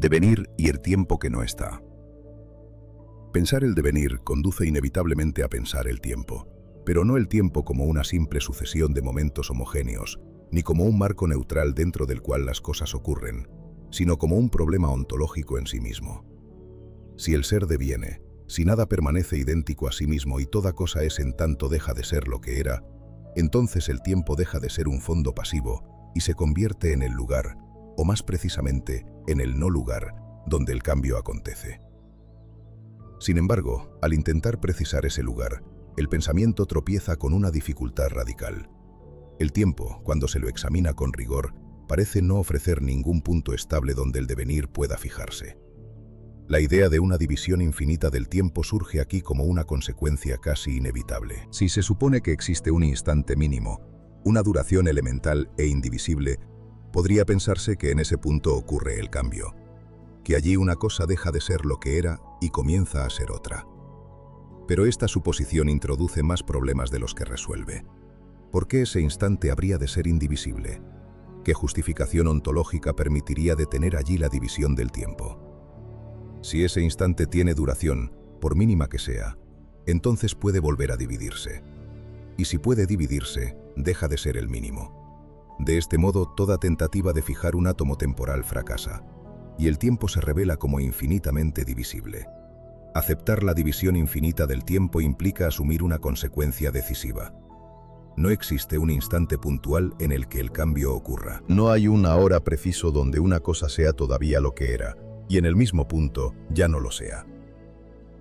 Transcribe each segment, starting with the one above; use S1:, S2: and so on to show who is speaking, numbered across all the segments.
S1: Devenir y el tiempo que no está. Pensar el devenir conduce inevitablemente a pensar el tiempo, pero no el tiempo como una simple sucesión de momentos homogéneos, ni como un marco neutral dentro del cual las cosas ocurren, sino como un problema ontológico en sí mismo. Si el ser deviene, si nada permanece idéntico a sí mismo y toda cosa es en tanto deja de ser lo que era, entonces el tiempo deja de ser un fondo pasivo y se convierte en el lugar, o más precisamente, en el no lugar, donde el cambio acontece. Sin embargo, al intentar precisar ese lugar, el pensamiento tropieza con una dificultad radical. El tiempo, cuando se lo examina con rigor, parece no ofrecer ningún punto estable donde el devenir pueda fijarse. La idea de una división infinita del tiempo surge aquí como una consecuencia casi inevitable. Si se supone que existe un instante mínimo, una duración elemental e indivisible, podría pensarse que en ese punto ocurre el cambio, que allí una cosa deja de ser lo que era y comienza a ser otra. Pero esta suposición introduce más problemas de los que resuelve. ¿Por qué ese instante habría de ser indivisible? ¿Qué justificación ontológica permitiría detener allí la división del tiempo? Si ese instante tiene duración, por mínima que sea, entonces puede volver a dividirse. Y si puede dividirse, deja de ser el mínimo. De este modo, toda tentativa de fijar un átomo temporal fracasa, y el tiempo se revela como infinitamente divisible. Aceptar la división infinita del tiempo implica asumir una consecuencia decisiva. No existe un instante puntual en el que el cambio ocurra. No hay una hora preciso donde una cosa sea todavía lo que era, y en el mismo punto ya no lo sea.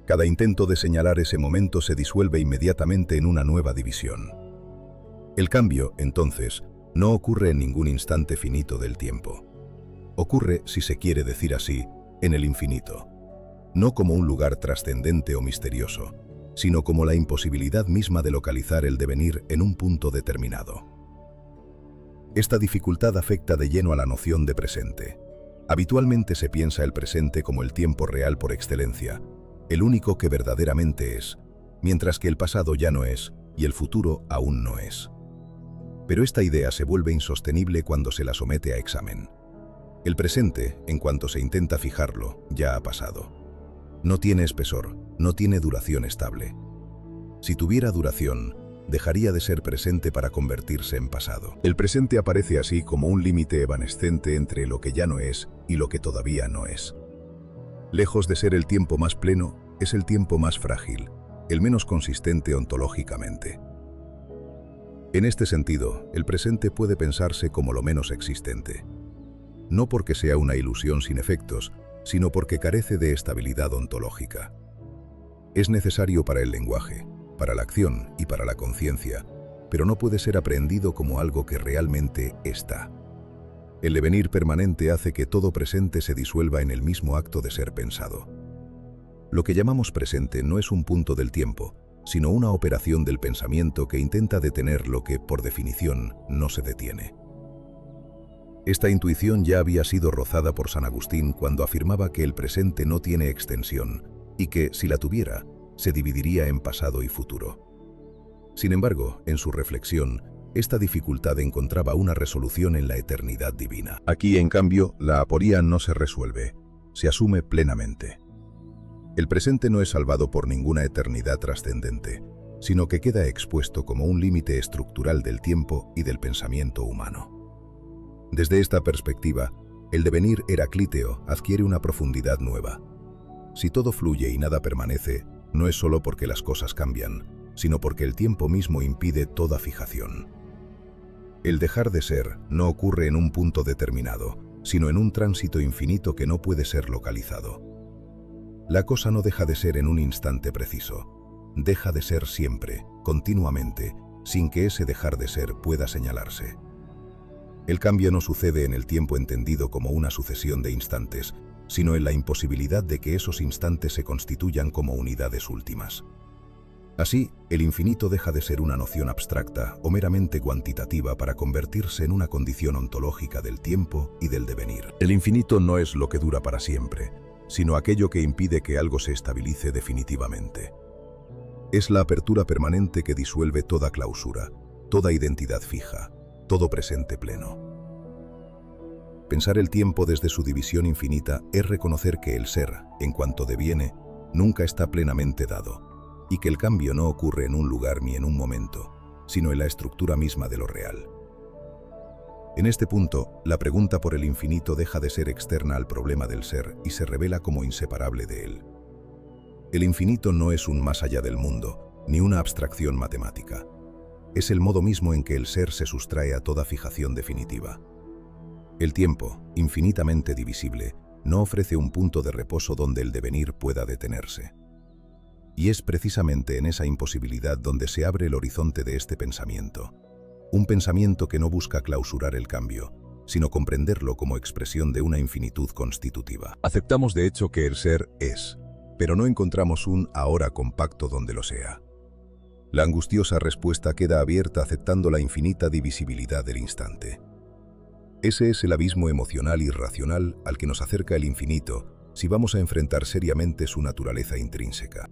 S1: Cada intento de señalar ese momento se disuelve inmediatamente en una nueva división. El cambio, entonces, no ocurre en ningún instante finito del tiempo. Ocurre, si se quiere decir así, en el infinito. No como un lugar trascendente o misterioso, sino como la imposibilidad misma de localizar el devenir en un punto determinado. Esta dificultad afecta de lleno a la noción de presente. Habitualmente se piensa el presente como el tiempo real por excelencia, el único que verdaderamente es, mientras que el pasado ya no es y el futuro aún no es. Pero esta idea se vuelve insostenible cuando se la somete a examen. El presente, en cuanto se intenta fijarlo, ya ha pasado. No tiene espesor, no tiene duración estable. Si tuviera duración, dejaría de ser presente para convertirse en pasado. El presente aparece así como un límite evanescente entre lo que ya no es y lo que todavía no es. Lejos de ser el tiempo más pleno, es el tiempo más frágil, el menos consistente ontológicamente. En este sentido, el presente puede pensarse como lo menos existente. No porque sea una ilusión sin efectos, sino porque carece de estabilidad ontológica. Es necesario para el lenguaje, para la acción y para la conciencia, pero no puede ser aprehendido como algo que realmente está. El devenir permanente hace que todo presente se disuelva en el mismo acto de ser pensado. Lo que llamamos presente no es un punto del tiempo, sino una operación del pensamiento que intenta detener lo que, por definición, no se detiene. Esta intuición ya había sido rozada por San Agustín cuando afirmaba que el presente no tiene extensión y que, si la tuviera, se dividiría en pasado y futuro. Sin embargo, en su reflexión, esta dificultad encontraba una resolución en la eternidad divina. Aquí, en cambio, la aporía no se resuelve, se asume plenamente. El presente no es salvado por ninguna eternidad trascendente, sino que queda expuesto como un límite estructural del tiempo y del pensamiento humano. Desde esta perspectiva, el devenir heraclíteo adquiere una profundidad nueva. Si todo fluye y nada permanece, no es solo porque las cosas cambian, sino porque el tiempo mismo impide toda fijación. El dejar de ser no ocurre en un punto determinado, sino en un tránsito infinito que no puede ser localizado. La cosa no deja de ser en un instante preciso, deja de ser siempre, continuamente, sin que ese dejar de ser pueda señalarse. El cambio no sucede en el tiempo entendido como una sucesión de instantes, sino en la imposibilidad de que esos instantes se constituyan como unidades últimas. Así, el infinito deja de ser una noción abstracta o meramente cuantitativa para convertirse en una condición ontológica del tiempo y del devenir. El infinito no es lo que dura para siempre, sino aquello que impide que algo se estabilice definitivamente. Es la apertura permanente que disuelve toda clausura, toda identidad fija, todo presente pleno. Pensar el tiempo desde su división infinita es reconocer que el ser, en cuanto deviene, nunca está plenamente dado, y que el cambio no ocurre en un lugar ni en un momento, sino en la estructura misma de lo real. En este punto, la pregunta por el infinito deja de ser externa al problema del ser y se revela como inseparable de él. El infinito no es un más allá del mundo, ni una abstracción matemática. Es el modo mismo en que el ser se sustrae a toda fijación definitiva. El tiempo, infinitamente divisible, no ofrece un punto de reposo donde el devenir pueda detenerse. Y es precisamente en esa imposibilidad donde se abre el horizonte de este pensamiento. Un pensamiento que no busca clausurar el cambio, sino comprenderlo como expresión de una infinitud constitutiva. Aceptamos de hecho que el ser es, pero no encontramos un ahora compacto donde lo sea. La angustiosa respuesta queda abierta aceptando la infinita divisibilidad del instante. Ese es el abismo emocional y racional al que nos acerca el infinito si vamos a enfrentar seriamente su naturaleza intrínseca.